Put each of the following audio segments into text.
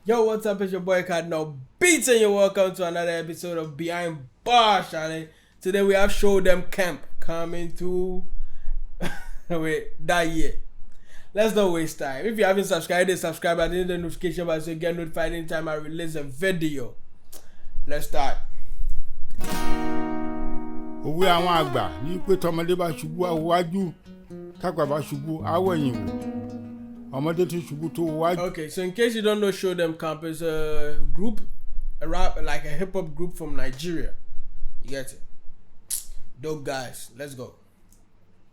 Yo, what's up? It's your boy Cardinal Beats, and you're welcome to another episode of Behind Bars, Charlie. Today we have Show Them Camp coming to that year. Let's not waste time. If you haven't subscribed, subscribe and hit the notification bell so you get notified anytime I release a video. Let's start. Òwe àwọn àgbà ní pé tọmọdé bá ṣubú àwòwájú tágbà bá ṣubú àwẹ̀yìn wò ọmọdé tó ṣubú tó wájú. Okay, so in case you don't know, Show Them Camp is a group, a rap, like a hip hop group from Nigeria. You get it? Dope guys. Let's go.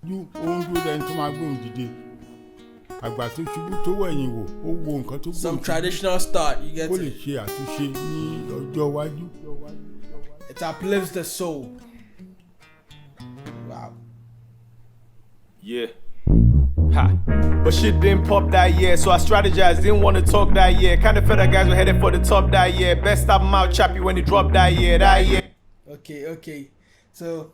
Ju ohun dúró dẹni tó máa gbóhùn dìde àgbà tó ṣubú tó wẹ̀yìn wò ó wo nǹkan tó gbóhùn. Some traditional start. You get it? Ó lè it? ṣe àtúnṣe ní ọjọ́ iwájú. It uplifts the soul. Wow. Yeah. Ha. But shit didn't pop that year, so I strategized, didn't want to talk that year. Kinda felt that guys were headed for the top that year. Best album out, Chappie, when he dropped that year. Okay. So,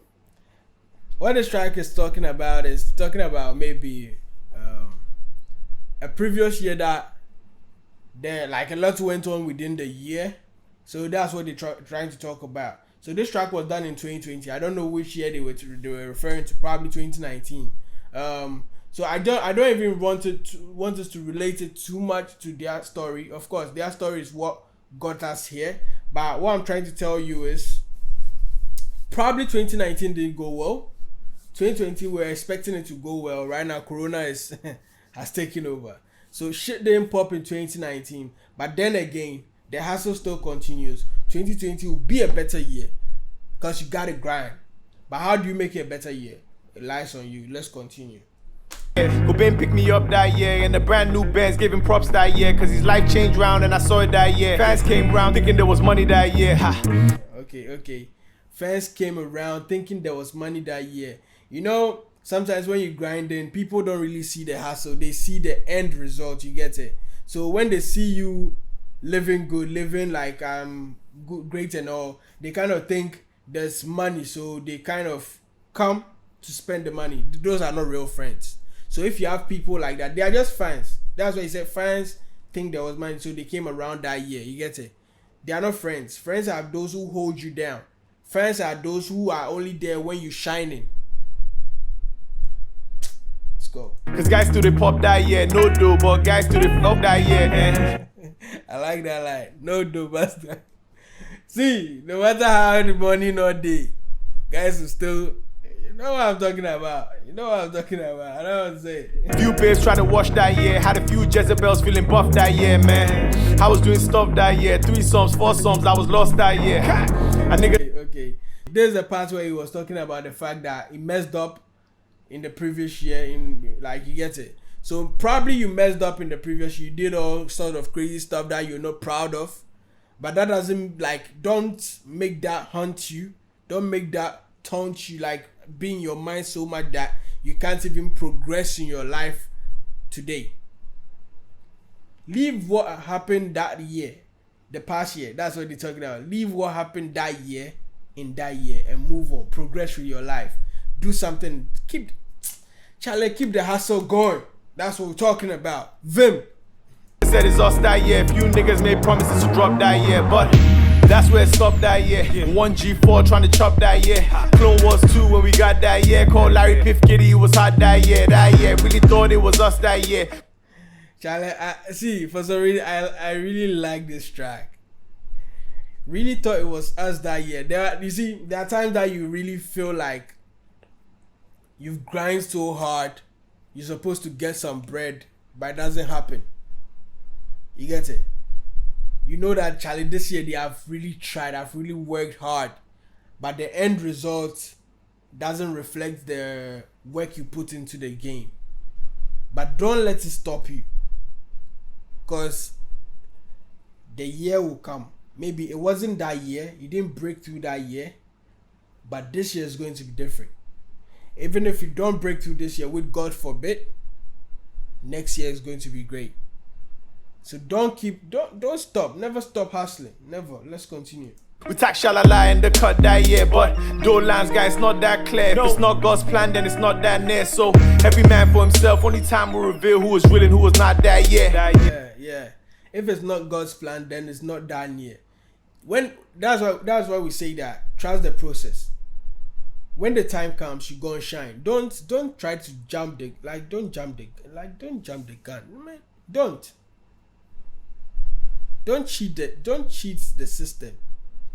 what this track is talking about maybe a previous year that there, like a lot went on within the year. So that's what they're trying to talk about. So this track was done in 2020. I don't know which year they were referring to. Probably 2019. So I don't even want us to relate it too much to their story. Of course, their story is what got us here. But what I'm trying to tell you is probably 2019 didn't go well. 2020 we're expecting it to go well. Right now, Corona has taken over. So shit didn't pop in 2019. But then again, the hustle still continues. 2020 will be a better year because you gotta grind. But how do you make it a better year? It lies on you. Let's continue. Cobain picked me up that year, and the brand new Benz gave him props that year, cause his life changed round and I saw it that year. Fans came round thinking there was money that year. Ha. Okay. Fans came around thinking there was money that year. You know, sometimes when you grinding, people don't really see the hustle. They see the end result. You get it? So when they see you living good, living like good, great and all, they kind of think there's money, so they kind of come to spend the money. Those are not real friends. So if you have people like that, they are just fans. That's why he said fans think there was money, so they came around that year. You get it? They are not friends. Friends are those who hold you down. Friends are those who are only there when you're shining. Let's go. Cause guys still they pop that year, no dough, but guys still they flop that year. I like that line. No dough, bastard. See, no matter how the money not day, guys will still. You know what I'm talking about. I don't want to say. Few babes trying to wash that year. Had a few Jezebels feeling buff that year, man. I was doing stuff that year. 3 songs, 4 songs, I was lost that year. A nigga. Okay. There's a part where he was talking about the fact that he messed up in the previous year. You get it. So probably you messed up in the previous year. You did all sort of crazy stuff that you're not proud of. But that doesn't, don't make that haunt you. Don't make that taunt you, be in your mind so much that you can't even progress in your life today. Leave what happened that year, the past year. That's what they're talking about. Leave what happened that year in that year and move on. Progress with your life. Do something. Keep the hustle going. That's what we're talking about. Vim. Said it's us that year. Few niggas made promises to drop that year, but that's where it stopped that year. 1G4 trying to chop that year. Clone Wars 2 when we got that year. Called Larry Piff Kitty, it was hot that year. Really thought it was us that year. Charlie, for some reason, I really like this track. Really thought it was us that year. There are times that you really feel like you've grind so hard, you're supposed to get some bread, but it doesn't happen. You get it? You know that, Charlie, this year they have really tried, have really worked hard, but the end result doesn't reflect the work you put into the game. But don't let it stop you, because the year will come. Maybe it wasn't that year, you didn't break through that year, but this year is going to be different. Even if you don't break through this year, with God forbid, next year is going to be great. So don't stop. Never stop hustling. Never. Let's continue. We tack shalala in the cut that year, but those lines, guys, not that clear. If it's not God's plan, then it's not that near. So every man for himself. Only time will reveal who was real and who was not that year. Yeah. If it's not God's plan, then it's not that near. When that's why we say that trust the process. When the time comes, you go and shine. Don't try to jump the don't jump the gun. Man, don't cheat the system.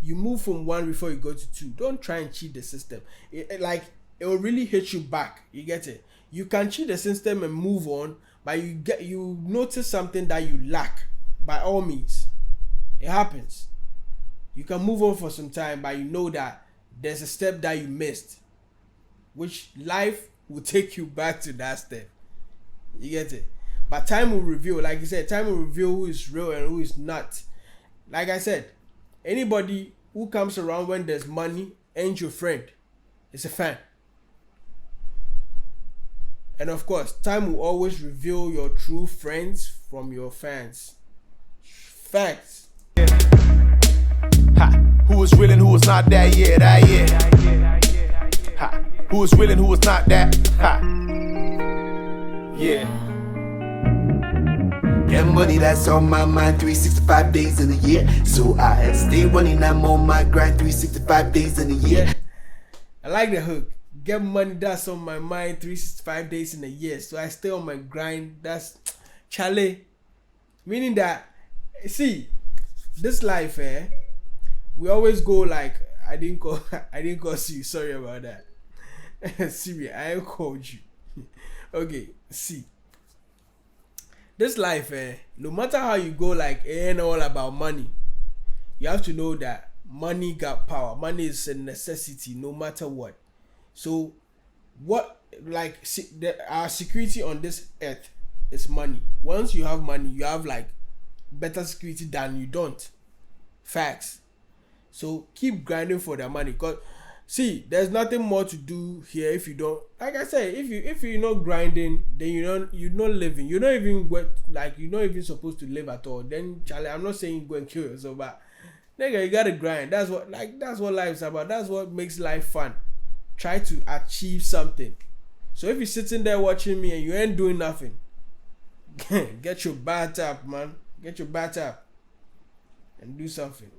You move from 1 before you go to 2. Don't try and cheat the system. It will really hit you back. You get it? You can cheat the system and move on, but you notice something that you lack. By all means, it happens. You can move on for some time, but you know that there's a step that you missed, which life will take you back to that step. You get it? But time will reveal, like you said, time will reveal who is real and who is not. Like I said, anybody who comes around when there's money ain't your friend. It's a fan. And of course, time will always reveal your true friends from your fans. Facts. Ha. Who was real and who was not that year, Ha. Who was real and who was not that? Ha. Yeah. Get money, that's on my mind 365 days in a year. So I stay running, I'm on my grind 365 days in a year. I like the hook. Get money, that's on my mind 365 days in a year. So I stay on my grind. That's Charlie. Meaning that, see, this life, we always go like, I didn't call you. Sorry about that. Siri, I ain't called you. Okay, see. This life, no matter how you go, like, it ain't all about money. You have to know that money got power. Money is a necessity, no matter what. So, our security on this earth is money. Once you have money, you have like better security than you don't. Facts. So keep grinding for the money. Cause see, there's nothing more to do here if you don't. Like I said, if you're not grinding, then you're not living. You're not even you're not even supposed to live at all. Then Charlie, I'm not saying go and kill yourself, but nigga, you gotta grind. That's what life's about. That's what makes life fun. Try to achieve something. So if you're sitting there watching me and you ain't doing nothing, get your bat up, man. Get your bat up and do something.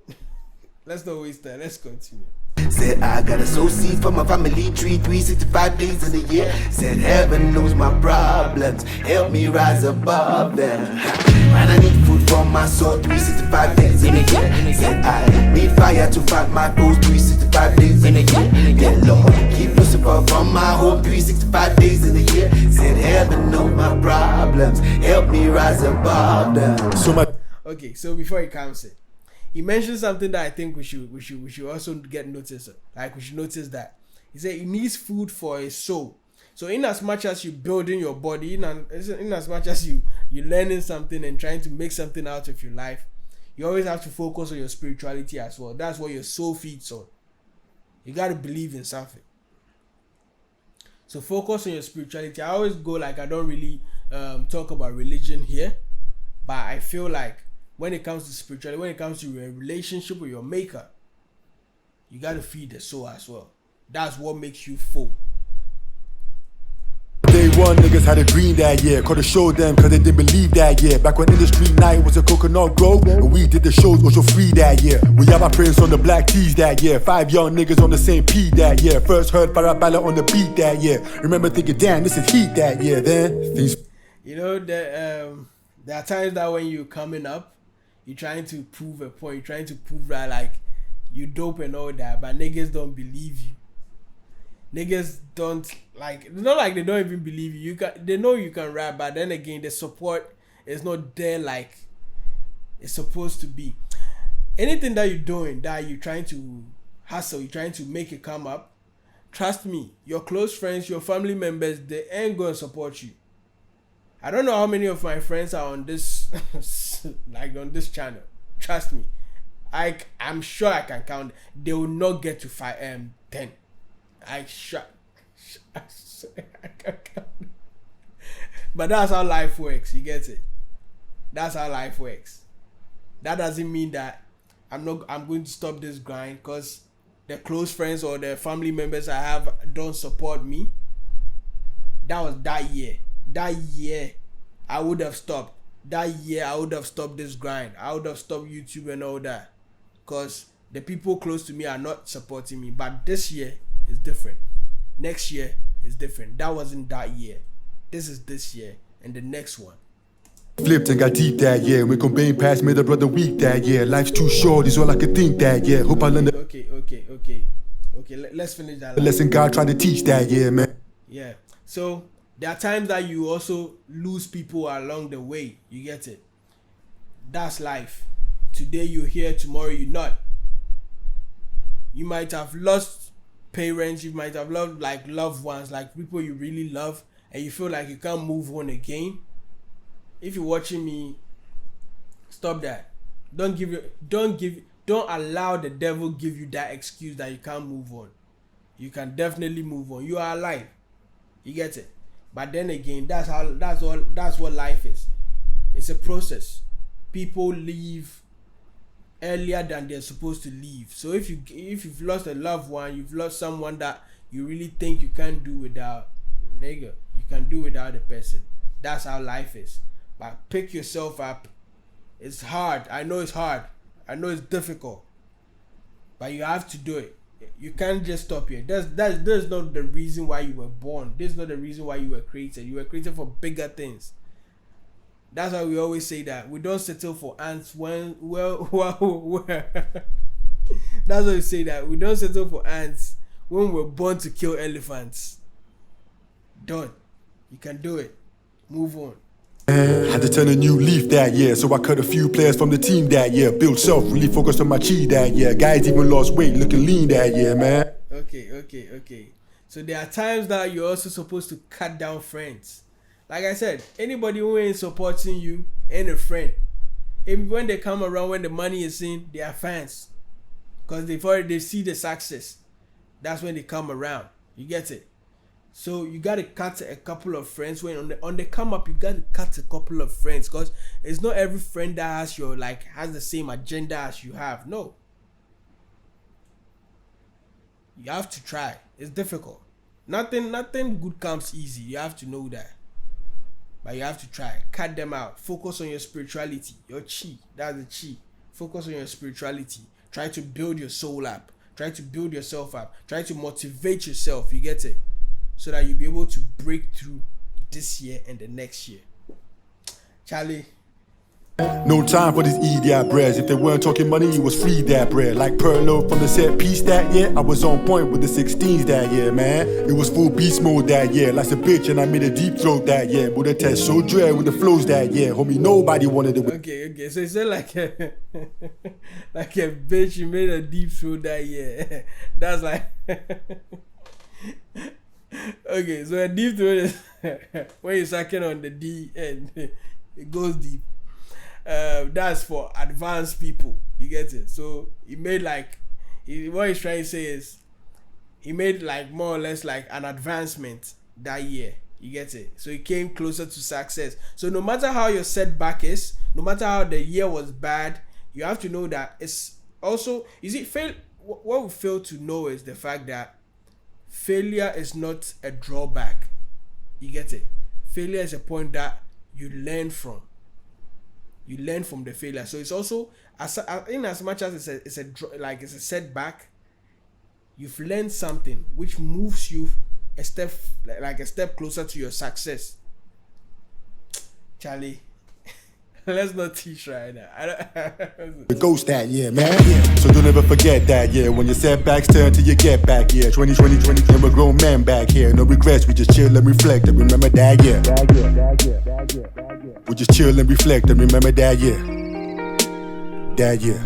Let's not waste time. Let's continue. Said I got a soul seed for my family tree 365 days in a year. Said heaven knows my problems, help me rise above them. And I need food for my soul 365 days in a year. Said I need fire to fight my goals 365 days in a year. Yeah, Lord, keep Lucifer from my home 365 days in a year. Said heaven knows my problems, help me rise above them. Okay, so before he comes in, he mentioned something that I think we should also get notice of. Like we should notice that he said he needs food for his soul. So in as much as you building your body, in as much as you learning something and trying to make something out of your life, you always have to focus on your spirituality as well. That's what your soul feeds on. You got to believe in something. So focus on your spirituality. I always go like I don't really talk about religion here, but I feel like when it comes to spirituality, when it comes to your relationship with your maker, you got to feed the soul as well. That's what makes you full. Day one, niggas had a dream that year. Could've showed them cause they didn't believe that year. Back when industry night was a coconut grove, and we did the shows also free that year. We had our prints on the black tees that year. 5 young niggas on the same P that year. First heard Farabella on the beat that year. Remember thinking, damn, this is heat that year. Then things. You know, there are times that when you're coming up, you're trying to prove a point. You're trying to prove that like you dope and all that, but niggas don't believe you. Niggas don't like. It's not like they don't even believe you. They know you can rap, but then again, the support is not there like it's supposed to be. Anything that you're doing, that you're trying to hustle, you're trying to make it come up. Trust me, your close friends, your family members, they ain't gonna support you. I don't know how many of my friends are on this like on this channel. Trust me, I'm sure I can count. They will not get to 10. I can count. But that's how life works. You get it? That's how life works. That doesn't mean that I'm going to stop this grind because the close friends or the family members I have don't support me. That was that year. That year, I would have stopped. that year I would have stopped this grind. I would have stopped YouTube and all that, because the people close to me are not supporting me. But this year is different. Next year is different. That wasn't that year. This is this year and the next one. Flipped and got deep that year. When Cobain passed, made a brother weak that year. Life's too short, is all I could think that year. Hope I learn the Okay, let's finish that. lesson God tried to teach that year, man. Yeah. So there are times that you also lose people along the way. You get it? That's life. Today you're here, tomorrow you're not. You might have lost parents, you might have loved like loved ones, like people you really love, and you feel like you can't move on again. If you're watching me, stop that. Don't allow the devil give you that excuse that you can't move on. You can definitely move on. You are alive. You get it? But then again, that's what life is. It's a process. People leave earlier than they're supposed to leave. So if you've lost a loved one, you've lost someone that you really think you can't do without, nigga, you can do without the person. That's how life is. But pick yourself up. It's hard. I know it's hard. I know it's difficult. But you have to do it. You can't just stop here. That's not the reason why you were born. This is not the reason why you were created. You were created for bigger things. That's why we always say that we don't settle for ants when that's why we say that we don't settle for ants when we're born to kill elephants. Done. You can do it. Move on. Had to turn a new leaf that year, so I cut a few players from the team that year. Built self, really focused on my chi that year. Guys even lost weight, looking lean that year, man. Okay. So there are times that you're also supposed to cut down friends. Like I said, anybody who ain't supporting you ain't a friend. And when they come around, when the money is in, they are fans, because they see the success. That's when they come around. You get it? So you gotta cut a couple of friends. When on the come up, you gotta cut a couple of friends, because it's not every friend that has the same agenda as you have. No. You have to try. It's difficult. Nothing good comes easy. You have to know that. But you have to try. Cut them out. Focus on your spirituality. Your chi. That's the chi. Focus on your spirituality. Try to build your soul up. Try to build yourself up. Try to motivate yourself. You get it? So that you'll be able to break through this year and the next year. Charlie. No time for this idiot breads. If they weren't talking money, it was free that bread. Like Perlo from the set piece that year. I was on point with the 16s that year, man. It was full beast mode that year. Like a bitch, and I made a deep throat that year. With a test so dread with the flows that year. Homie, nobody wanted it. Okay. So you said like a like a bitch, you made a deep throat that year. That's like okay, so a deep throat is when you're sucking on the D and it goes deep. That's for advanced people. You get it? So he made what he's trying to say is he made like more or less like an advancement that year. You get it? So he came closer to success. So no matter how your setback is, no matter how the year was bad, you have to know that it's also, what we fail to know is the fact that failure is not a drawback. You get it? Failure is a point that you learn from. You learn from the failure. So it's also, in as much as it's a setback, you've learned something which moves you a step closer to your success. Charlie, let's not teach right now. The ghost that year, man. So don't ever forget that year. When your setbacks turn to your get back year. 2020, and we're grown men back here. No regrets, we just chill and reflect and remember that year. We just chill and reflect and remember that year. That year.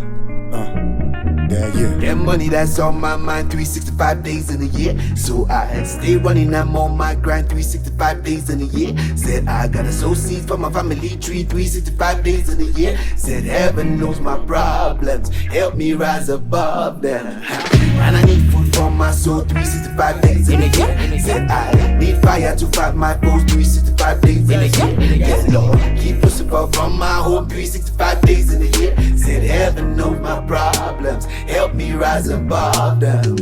That year. Get money that's on my mind 365 days in a year. So I stay running, I'm on my grind 365 days in a year. Said I gotta sow seeds for my family tree 365 days in a year. Said heaven knows my problems, help me rise above them. And I need food for my soul 365 days in a year. Said I need fire to fight my foes 365 days in a year. Yes Lord, keep Lucifer from my home 365 days in a year. Said heaven knows my problems, help me rise above them.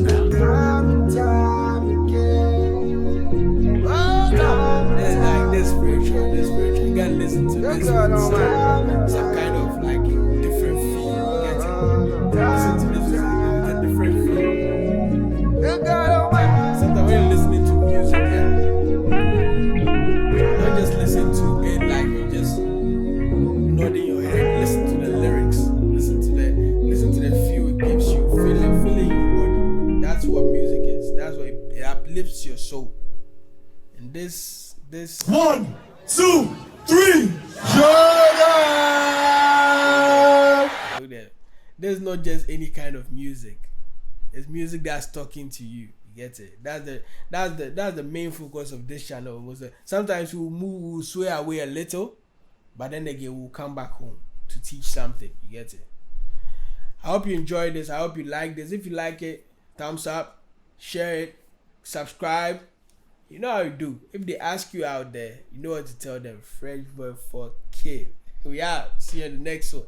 This spiritual. You gotta listen to this. some kind of like different feel. You get it? Listen to this with a different feel. Sometimes when you're listening to music, yeah, don't just listen to it like you're just nodding your head. Listen to the lyrics. Listen to the feel it gives you. Feeling your body. That's what music is. That's what it uplifts your soul. And this 1, 2, 3, Jordan! There's not just any kind of music. It's music that's talking to you. You get it? That's the main focus of this channel. Sometimes we'll sway away a little, but then again we'll come back home to teach something. You get it? I hope you enjoyed this. I hope you like this. If you like it, thumbs up, share it, subscribe. You know how you do. If they ask you out there, you know what to tell them. Fresh boy for kid. We out. See you in the next one.